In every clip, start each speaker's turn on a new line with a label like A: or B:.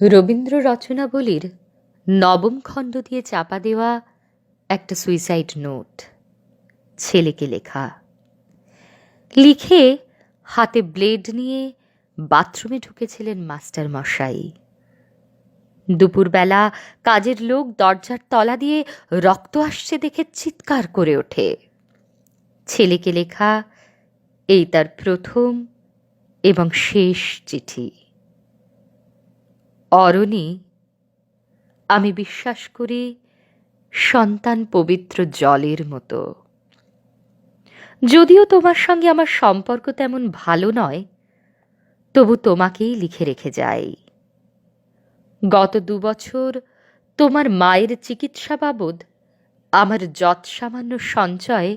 A: রবীন্দ্র রচনাবলীর নবম খণ্ড দিয়ে চাপা দেওয়া একটা সুইসাইড নোট, ছেলেকে লেখা। লিখে হাতে ব্লেড নিয়ে বাথরুমে ঢুকেছিলেন মাস্টার মশাই। দুপুরবেলা কাজের লোক দরজার তলা দিয়ে রক্ত আসছে দেখে চিৎকার করে ওঠে। ছেলেকে লেখা এই তার প্রথম এবং শেষ চিঠি। অরণি, আমি বিশ্বাস করি সন্তান পবিত্র জলের মতো। যদিও তোমার সঙ্গে আমার সম্পর্ক তেমন ভালো নয়, তবু তোমাকেই লিখে রেখে যাই। গত 2 বছর তোমার মায়ের চিকিৎসা বাবদ আমার যৎসামান্য সঞ্চয়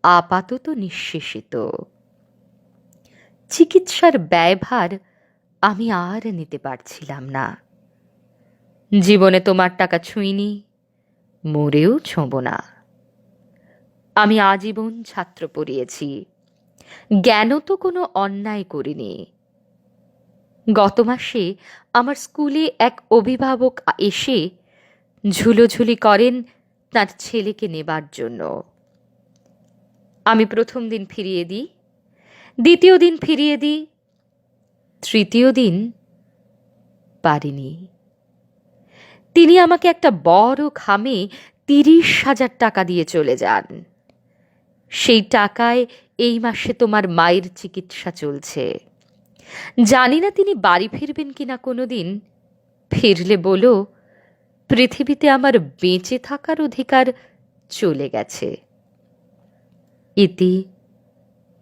A: আপাতত নিঃশেষিত। চিকিৎসার ব্যয়ভার আমি আর নিতে পারছিলাম না। জীবনে তোমার টাকা ছুঁইনি, মরেও ছোঁব না। আমি আজীবন ছাত্র পড়িয়েছি, জ্ঞানও তো কোনো অন্যায় করিনি। গত মাসে আমার স্কুলে এক অভিভাবক এসে ঝুলোঝুলি করেন তার ছেলেকে নেবার জন্য। আমি প্রথম দিন ফিরিয়ে দিই, দ্বিতীয় দিন ফিরিয়ে দিই, তৃতীয় দিন পারিনি। তিনি আমাকে একটা বড় খামে 30,000 টাকা দিয়ে চলে যান। সেই টাকায় এই মাসে তোমার মায়ের চিকিৎসা চলছে। জানি না তিনি বাড়ি ফিরবেন কিনা কোনোদিন। ফিরলে বলো, পৃথিবীতে আমার বেঁচে থাকার অধিকার চলে গেছে। ইতি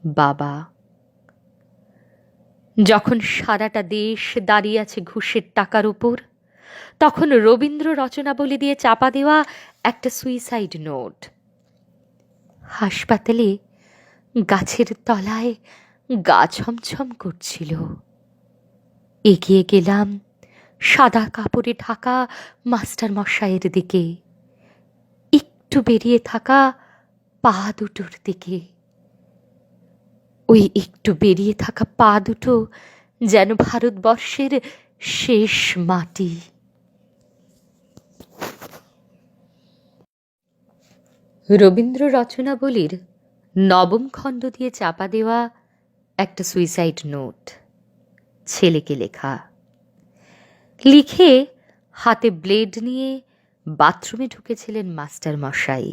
A: বাবা। যখন সারাটা দেশ দাঁড়িয়ে আছে ঘুষের টাকার উপর, তখন রবীন্দ্র রচনাবলী দিয়ে চাপা দেওয়া একটা সুইসাইড নোট। হাসপাতালে গাছের তলায় গা ছমছম করছিল। এগিয়ে গেলাম সাদা কাপড়ে ঢাকা মাস্টার মশাইয়ের দিকে, একটু বেরিয়ে থাকা পা দুটোর দিকে। ওই একটু বেরিয়ে থাকা পা দুটো যেন ভারতবর্ষের শেষ মাটি। রবীন্দ্র রচনাবলীর নবম খণ্ড দিয়ে চাপা দেওয়া একটা সুইসাইড নোট, ছেলেকে লেখা। লিখে হাতে ব্লেড নিয়ে বাথরুমে ঢুকেছিলেন মাস্টার মশাই।